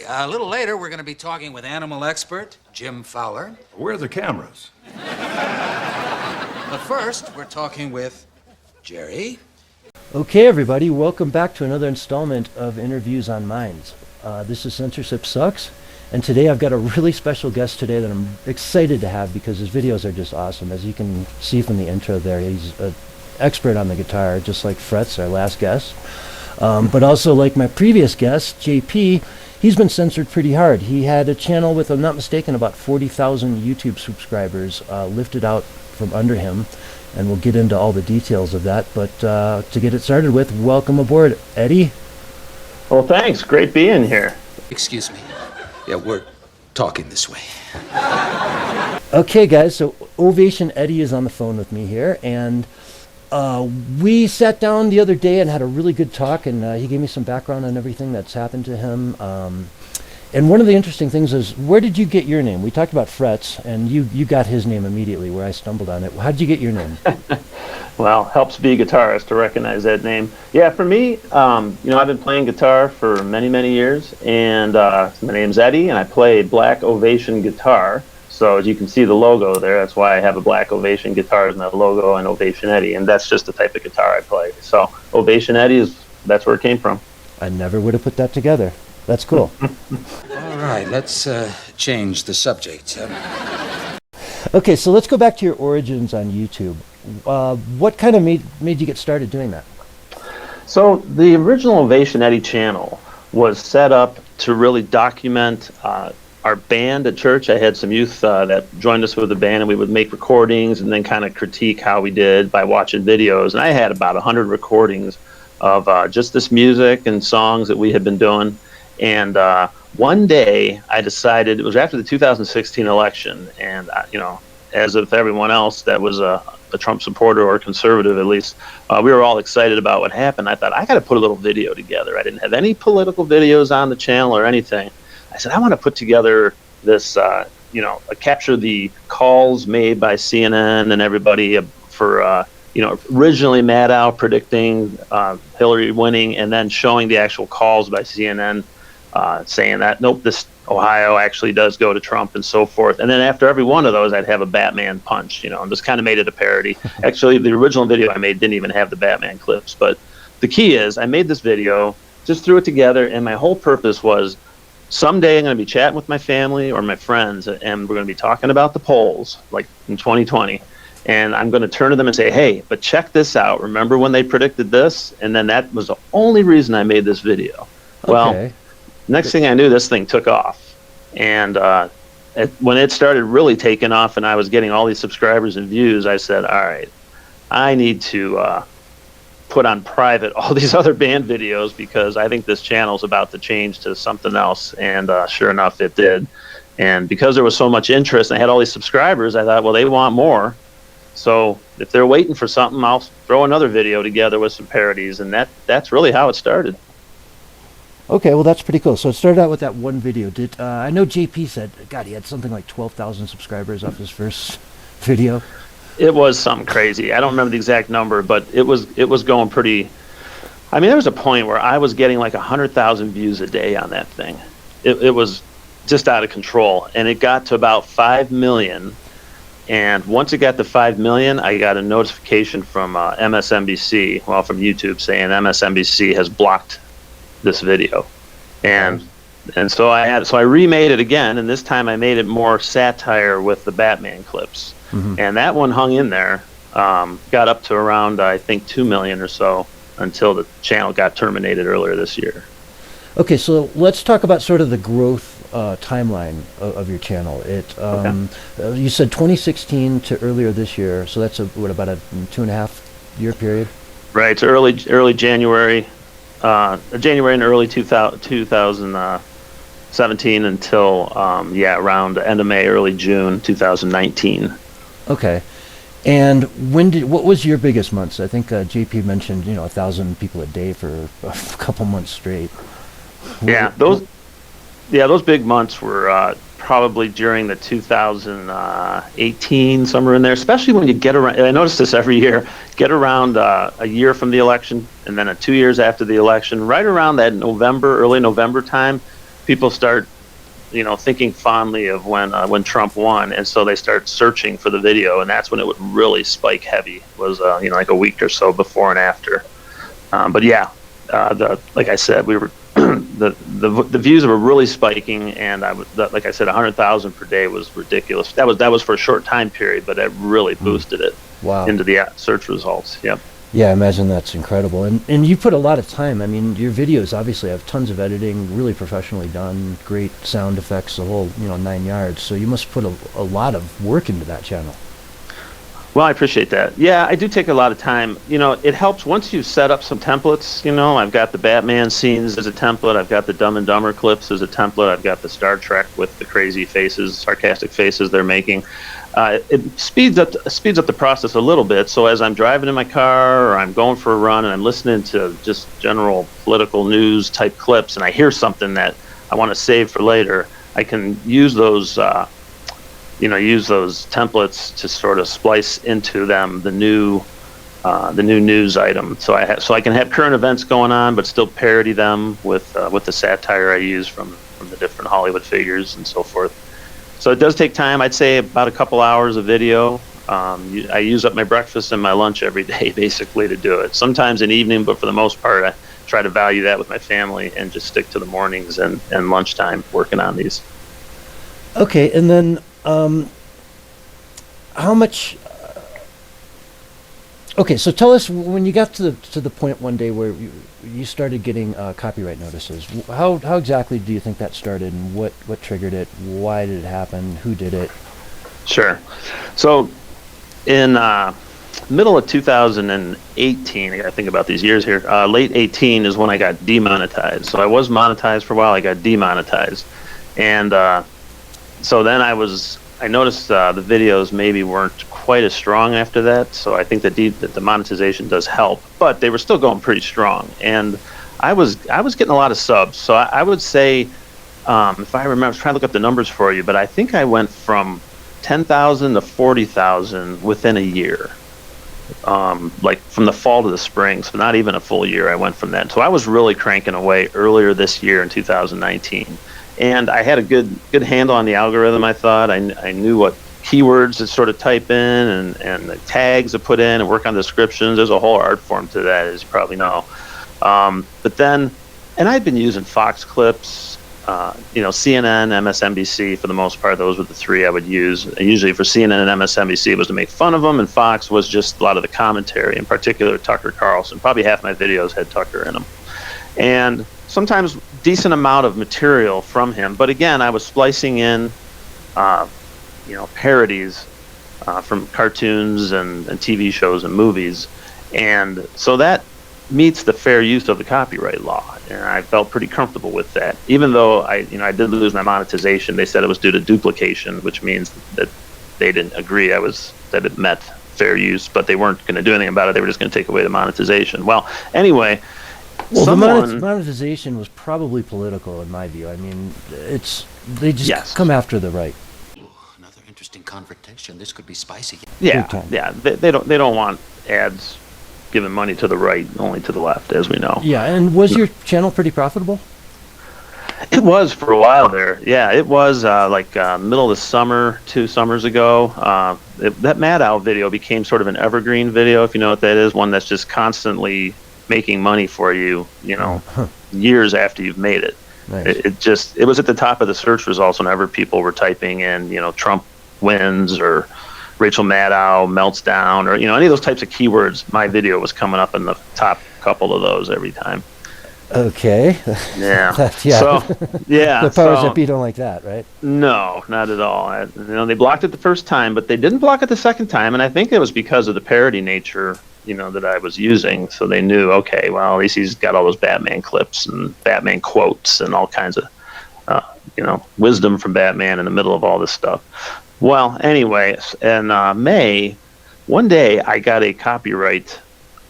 A little later, we're going to be talking with animal expert Jim Fowler. Where are the cameras? But first, we're talking with Jerry. Okay, everybody, welcome back to another installment of Interviews on Minds. This is Censorship Sucks, and today I've got a really special guest today that I'm excited to have because his videos are just awesome. As you can see from the intro there, he's an expert on the guitar, just like Fretz, our last guest. But also like my previous guest, JP, he's been censored pretty hard. He had a channel with, if I'm not mistaken, about 40,000 YouTube subscribers lifted out from under him, and we'll get into all the details of that. But to get it started with, welcome aboard, Eddie. Well, thanks. Great being here. Excuse me. Yeah, we're talking this way. Okay, guys, so Ovation Eddie is on the phone with me here, and we sat down the other day and had a really good talk, and he gave me some background on everything that's happened to him. And one of the interesting things is, where did you get your name? We talked about Fretz, and you got his name immediately where I stumbled on it. How did you get your name? Well, helps be a guitarist to recognize that name. Yeah, for me, I've been playing guitar for many, many years, and my name's Eddie, and I play black Ovation guitar. So as you can see the logo there, that's why I have a black Ovation guitar as my logo, and Ovation Eddie, and that's just the type of guitar I play. So Ovation Eddie that's where it came from. I never would have put that together. That's cool. All right, let's change the subject. Okay, so let's go back to your origins on YouTube. What kind of made you get started doing that? So the original Ovation Eddie channel was set up to really document our band at church. I had some youth that joined us with the band, and we would make recordings and then kind of critique how we did by watching videos. And I had about 100 recordings of just this music and songs that we had been doing. And one day I decided, it was after the 2016 election, and as with everyone else that was a Trump supporter or conservative at least, we were all excited about what happened. I thought, I got to put a little video together. I didn't have any political videos on the channel or anything. I said, I want to put together this, capture the calls made by CNN and everybody for, originally Maddow predicting Hillary winning, and then showing the actual calls by CNN saying that, nope, this Ohio actually does go to Trump and so forth. And then after every one of those, I'd have a Batman punch, and just kind of made it a parody. Actually, the original video I made didn't even have the Batman clips. But the key is I made this video, just threw it together, and my whole purpose was someday I'm going to be chatting with my family or my friends, and we're going to be talking about the polls, like in 2020. And I'm going to turn to them and say, hey, but check this out. Remember when they predicted this? And then that was the only reason I made this video. Okay. Well, next thing I knew, this thing took off. And when it started really taking off and I was getting all these subscribers and views, I said, all right, I need to put on private all these other band videos, because I think this channel is about to change to something else. And sure enough, it did. And because there was so much interest and I had all these subscribers, I thought, well, they want more. So if they're waiting for something, I'll throw another video together with some parodies. And that's really how it started. Okay, well, that's pretty cool. So it started out with that one video. I know JP said, God, he had something like 12,000 subscribers off his first video. It was something crazy. I don't remember the exact number, but it was going pretty. I mean, there was a point where I was getting like 100,000 views a day on that thing. It was just out of control, and it got to about 5 million. And once it got to 5 million, I got a notification from MSNBC, from YouTube, saying MSNBC has blocked this video. And so I remade it again, and this time I made it more satire with the Batman clips. Mm-hmm. And that one hung in there, got up to around, I think, 2 million or so, until the channel got terminated earlier this year. Okay, so let's talk about sort of the growth timeline of your channel. You said 2016 to earlier this year, so that's about a 2.5 year period? Right, it's early January. January and early 2017 until around the end of May, early June 2019. Okay, and what was your biggest months? I think JP mentioned 1,000 people a day for a couple months straight. Those big months were probably during the 2018, somewhere in there, especially when you get around, I notice this every year, get around a year from the election and then 2 years after the election, right around that early November time, people start, thinking fondly of when Trump won, and so they start searching for the video, and that's when it would really spike heavy. Was like a week or so before and after. But yeah, like I said, we were the views were really spiking, and like I said, 100,000 per day was ridiculous. That was for a short time period, but it really boosted it into the search results. Yep. Yeah, I imagine that's incredible. And you put a lot of time. I mean, your videos obviously have tons of editing, really professionally done, great sound effects, the whole 9 yards. So you must put a lot of work into that channel. Well, I appreciate that. Yeah, I do take a lot of time. It helps once you set up some templates. I've got the Batman scenes as a template. I've got the Dumb and Dumber clips as a template. I've got the Star Trek with the crazy faces, sarcastic faces they're making. It speeds up the process a little bit. So as I'm driving in my car or I'm going for a run and I'm listening to just general political news type clips and I hear something that I want to save for later, I can use those templates to sort of splice into them the new news item. So I can have current events going on, but still parody them with the satire I use from the different Hollywood figures and so forth. So it does take time. I'd say about a couple hours of video. I use up my breakfast and my lunch every day basically to do it. Sometimes in the evening, but for the most part, I try to value that with my family and just stick to the mornings and lunchtime working on these. Okay, and then how much? Okay, so tell us when you got to the point one day where you started getting copyright notices. How exactly do you think that started, and what triggered it? Why did it happen? Who did it? Sure. So in middle of 2018, I got to think about these years here. Late 18 is when I got demonetized. So I was monetized for a while. I got demonetized, and so then I noticed the videos maybe weren't quite as strong after that. So I think that the monetization does help, but they were still going pretty strong. And I was getting a lot of subs. So I would say, if I remember, I was trying to look up the numbers for you, but I think I went from 10,000 to 40,000 within a year. Like from the fall to the spring, so not even a full year I went from that. So I was really cranking away earlier this year in 2019. And I had a good handle on the algorithm, I thought. I knew what keywords to sort of type in and the tags to put in and work on descriptions. There's a whole art form to that, as you probably know. But then, and I'd been using Fox clips, CNN, MSNBC for the most part. Those were the three I would use. And usually for CNN and MSNBC, it was to make fun of them, and Fox was just a lot of the commentary, in particular Tucker Carlson. Probably half my videos had Tucker in them. And sometimes decent amount of material from him, but again, I was splicing in, parodies from cartoons and TV shows and movies, and so that meets the fair use of the copyright law, and I felt pretty comfortable with that. Even though I did lose my monetization, they said it was due to duplication, which means that they didn't agree that it met fair use, but they weren't going to do anything about it. They were just going to take away the monetization. Well, anyway. Well, the monetization was probably political, in my view. I mean, they just come after the right. Ooh, another interesting confrontation. This could be spicy. Yeah. They don't want ads giving money to the right, only to the left, as we know. Yeah, and was your channel pretty profitable? It was for a while there. Yeah, it was middle of the summer, 2 summers ago. That Mad Owl video became sort of an evergreen video, if you know what that is. One that's just constantly making money for you, years after you've made it. Nice. It was at the top of the search results whenever people were typing in, Trump wins or Rachel Maddow melts down or, any of those types of keywords. My video was coming up in the top couple of those every time. Okay. Yeah. Yeah. So, yeah. The powers that be don't like that, right? No, not at all. They blocked it the first time, but they didn't block it the second time, and I think it was because of the parody nature that I was using. So they knew, okay, well, at least he's got all those Batman clips and Batman quotes and all kinds of, wisdom from Batman in the middle of all this stuff. Well, anyway, in May, one day I got a copyright.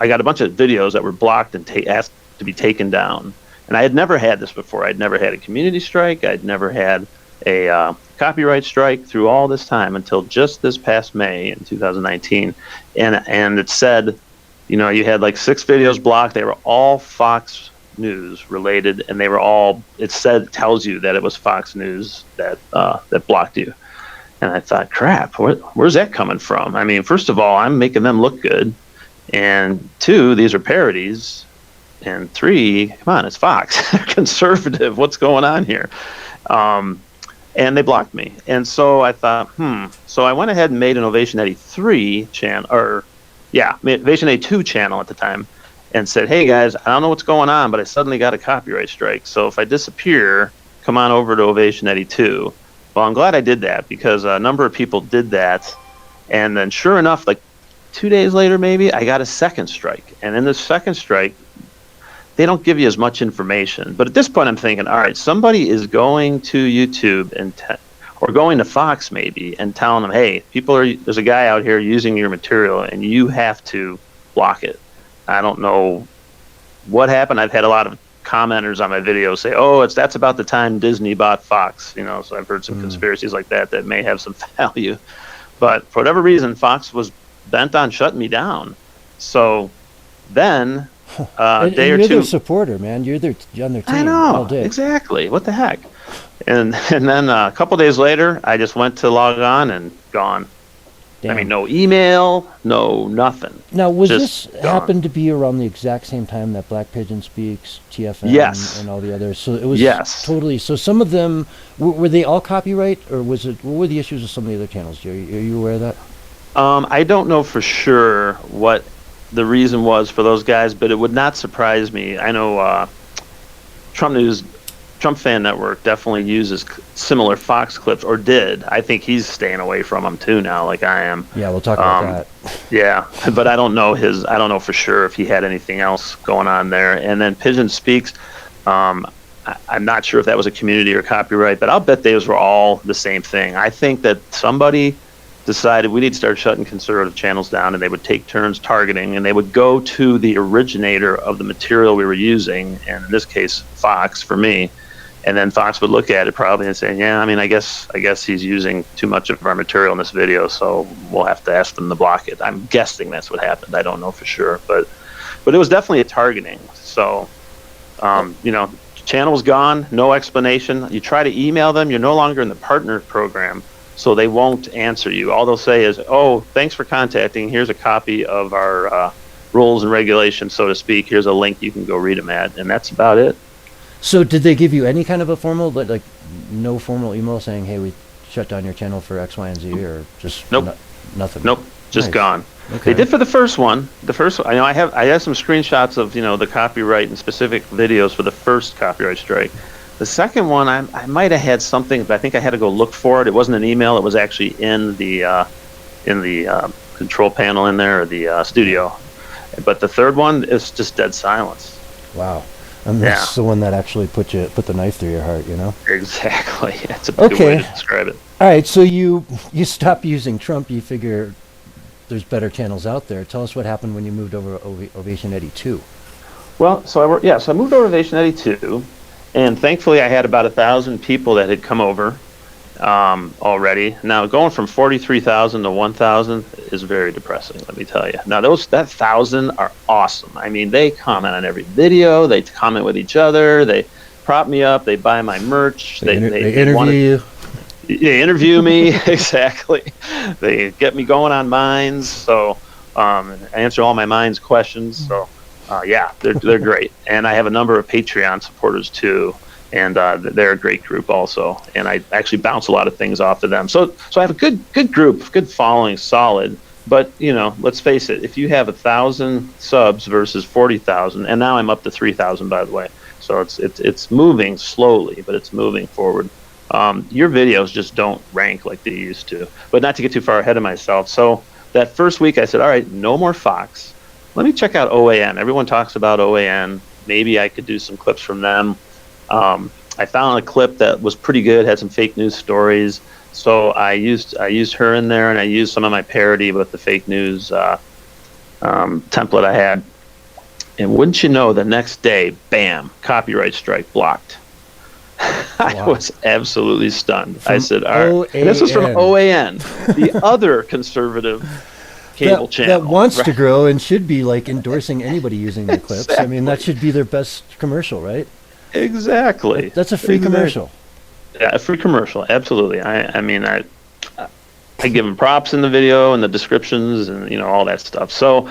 I got a bunch of videos that were blocked and asked to be taken down. And I had never had this before. I'd never had a community strike. I'd never had a copyright strike through all this time until just this past May in 2019. And it said, you had like 6 videos blocked. They were all Fox News related, and they were all. It tells you that it was Fox News that blocked you. And I thought, crap, where's that coming from? I mean, first of all, I'm making them look good, and two, these are parodies, and three, come on, it's Fox, conservative. What's going on here? And they blocked me. And so I thought, So I went ahead and made an Ovation Eddie 3 channel, Ovation Eddie 2 channel at the time, and said, hey guys, I don't know what's going on, but I suddenly got a copyright strike. So if I disappear, come on over to Ovation Eddie 2. Well, I'm glad I did that because a number of people did that. And then sure enough, like 2 days later, maybe, I got a second strike. And in the second strike, they don't give you as much information. But at this point, I'm thinking, all right, somebody is going to YouTube or going to Fox maybe and telling them, hey, there's a guy out here using your material and you have to block it. I don't know what happened. I've had a lot of commenters on my videos say, oh, that's about the time Disney bought Fox. So I've heard some conspiracies like that may have some value. But for whatever reason, Fox was bent on shutting me down. So then a day or two. You're their supporter, man. You're on their team. I know, all day. exactly. What the heck? And then a couple days later, I just went to log on and gone. Damn. I mean, no email, no nothing. Now, was Just this gone. happened to be around the exact same time that Black Pigeon Speaks, TFM, Yes. and all the others? So it was Yes. So some of them, were they all copyright, or what were the issues with some of the other channels? Are you aware of that? I don't know for sure what the reason was for those guys, but it would not surprise me. I know Trump Fan Network definitely uses similar Fox clips, or did. I think he's staying away from them too now, like I am. Yeah, we'll talk about that. Yeah, but I don't know for sure if he had anything else going on there. And then Pigeon Speaks, I'm not sure if that was a community or copyright, but I'll bet those were all the same thing. I think that somebody decided we need to start shutting conservative channels down, and they would take turns targeting, and they would go to the originator of the material we were using, and in this case, Fox for me. And then Fox would look at it probably and say, yeah, I mean, I guess he's using too much of our material in this video, so we'll have to ask them to block it. I'm guessing that's what happened. I don't know for sure, but it was definitely a targeting. So, channel's gone, no explanation. You try to email them, you're no longer in the partner program, so they won't answer you. All they'll say is, oh, thanks for contacting. Here's a copy of our rules and regulations, so to speak. Here's a link you can go read them at, and that's about it. So did they give you any kind of a formal, like no formal email saying, hey, we shut down your channel for X, Y, and Z, or just Nope. Nothing? Nope, just Nice. gone. Okay. They did for the first one. I know I have some screenshots of the copyright and specific videos for the first copyright strike. The second one, I might have had something, but I think I had to go look for it. It wasn't an email. It was actually in the control panel in there, or the studio. But the third one is just dead silence. Wow. And that's the one that actually put the knife through your heart, Exactly. That's a good way to describe it. All right, so you stop using Trump. You figure there's better channels out there. Tell us what happened when you moved over Ovation Eddie 2. Well, so I moved over to Ovation Eddie 2, and thankfully I had about 1,000 people that had come over already. Now, going from 43,000 to 1,000 is very depressing, let me tell you. Now, that 1,000 are awesome. I mean, they comment on every video. They comment with each other. They prop me up. They buy my merch. They interview you. They interview me, exactly. They get me going on Minds, so answer all my Minds questions. So, they're great. And I have a number of Patreon supporters, too. And they're a great group also, and I actually bounce a lot of things off of them. So I have a good group, good following, solid. But let's face it, if you have 1,000 subs versus 40,000, and now I'm up to 3,000, by the way. So it's moving slowly, but it's moving forward. Your videos just don't rank like they used to. But not to get too far ahead of myself. So that first week, I said, all right, no more Fox. Let me check out OAN. Everyone talks about OAN. Maybe I could do some clips from them. I found a clip that was pretty good, had some fake news stories, so I used her in there, and I used some of my parody with the fake news template I had. And wouldn't you know, the next day, bam, copyright strike blocked. I was absolutely stunned. I said, all right. And this was from OAN, the other conservative cable channel. That wants to right? grow and should be like endorsing anybody using their clips. I mean, that should be their best commercial, right? Exactly. That's a free commercial. Yeah, a free commercial. Absolutely. I mean, I give them props in the video and the descriptions and all that stuff. So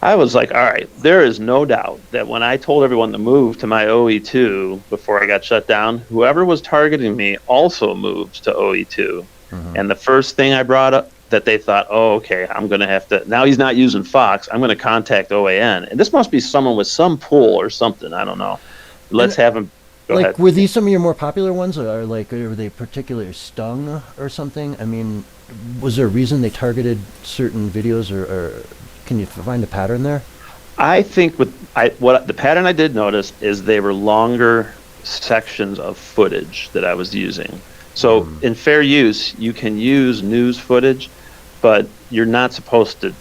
I was like, all right, there is no doubt that when I told everyone to move to my OE2 before I got shut down, whoever was targeting me also moved to OE2. And the first thing I brought up that they thought, oh, okay, I'm going to have to, now he's not using Fox, I'm going to contact OAN. And this must be someone with some pull or something. I don't know. Let's have him. Go ahead. Were these some of your more popular ones, or were they particularly stung or something? I mean, was there a reason they targeted certain videos, or can you find a pattern there? I think what the pattern I did notice is they were longer sections of footage that I was using. So in fair use, you can use news footage, but you're not supposed to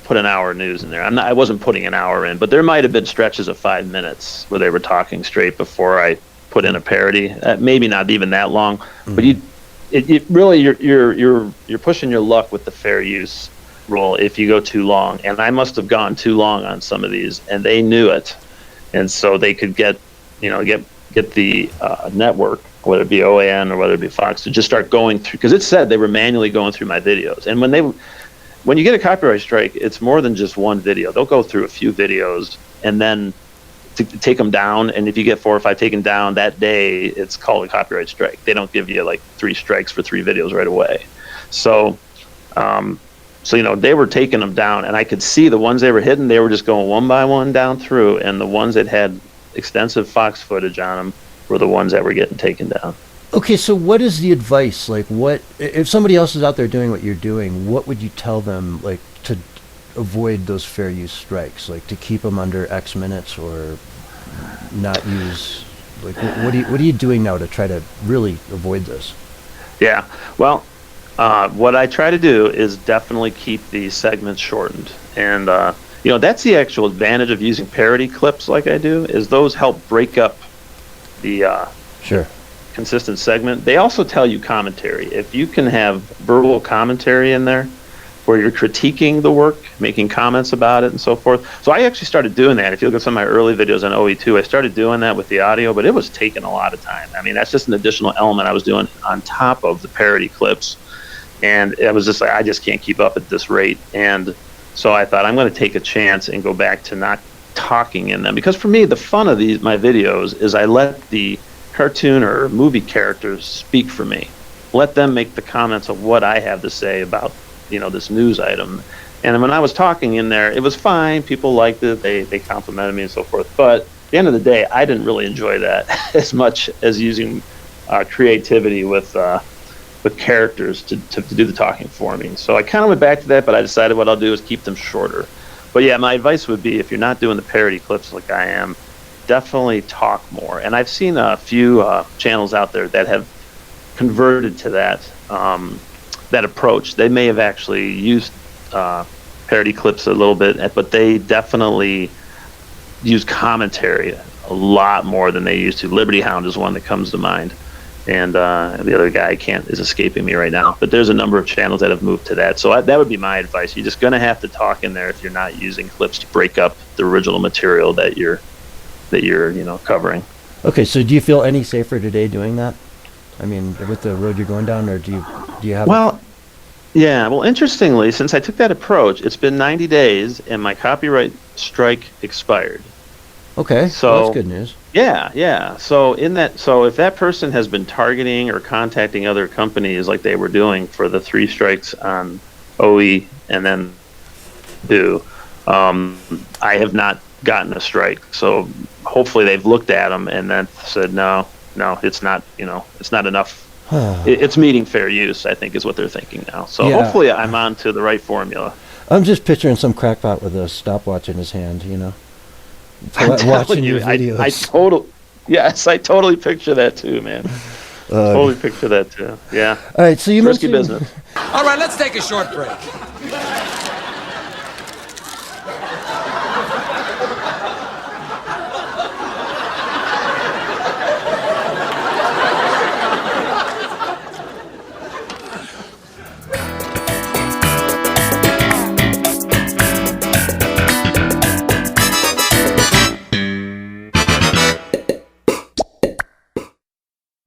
put an hour of news in there. I wasn't putting an hour in, but there might have been stretches of 5 minutes where they were talking straight before I put in a parody. Maybe not even that long, but it really you're pushing your luck with the fair use rule if you go too long. And I must have gone too long on some of these, and they knew it, and so they could get the network, whether it be OAN or whether it be Fox, to just start going through, because it said they were manually going through my videos. And when you get a copyright strike, it's more than just one video. They'll go through a few videos and then to take them down. And if you get 4 or 5 taken down that day, it's called a copyright strike. They don't give you like 3 strikes for 3 videos right away. So they were taking them down, and I could see the ones they were hitting, they were just going one by one down through, and the ones that had extensive Fox footage on them were the ones that were getting taken down. Okay, so what is the advice? Like, what if somebody else is out there doing what you're doing? What would you tell them, like, to avoid those fair use strikes, like to keep them under X minutes, or not use? Like, what are you doing now to try to really avoid this? Yeah, well, what I try to do is definitely keep these segments shortened, and that's the actual advantage of using parody clips like I do, is those help break up the Sure. consistent segment. They also tell you commentary. If you can have verbal commentary in there where you're critiquing the work, making comments about it and so forth. So I actually started doing that. If you look at some of my early videos on OE2, I started doing that with the audio, but it was taking a lot of time. I mean, that's just an additional element I was doing on top of the parody clips. And it was just like, I just can't keep up at this rate. And so I thought, I'm going to take a chance and go back to not talking in them, because for me the fun of my videos is I let the cartoon or movie characters speak for me, let them make the comments of what I have to say about this news item. And when I was talking in there, it was fine, people liked it, they complimented me and so forth, but at the end of the day I didn't really enjoy that as much as using creativity with characters to do the talking for me. So I kind of went back to that, but I decided what I'll do is keep them shorter. But yeah, my advice would be, if you're not doing the parody clips like I am, definitely talk more. And I've seen a few channels out there that have converted to that approach. They may have actually used parody clips a little bit, but they definitely use commentary a lot more than they used to. Liberty Hound is one that comes to mind. And the other guy is escaping me right now. But there's a number of channels that have moved to that. So that would be my advice. You're just going to have to talk in there if you're not using clips to break up the original material that you're covering. Okay, so do you feel any safer today doing that? I mean, with the road you're going down, or do you have? Well, yeah. Well, interestingly, since I took that approach, it's been 90 days, and my copyright strike expired. Okay, so well, that's good news. Yeah. So if that person has been targeting or contacting other companies like they were doing for the 3 strikes on OE and then 2, I have not gotten a strike. So hopefully they've looked at them and then said, no, it's not, it's not enough. It's meeting fair use, I think, is what they're thinking now. So hopefully I'm on to the right formula. I'm just picturing some crackpot with a stopwatch in his hand, watching your videos. I totally picture that too, man. Totally picture that too. Yeah. All right, so you Risky mentioned business. All right, let's take a short break.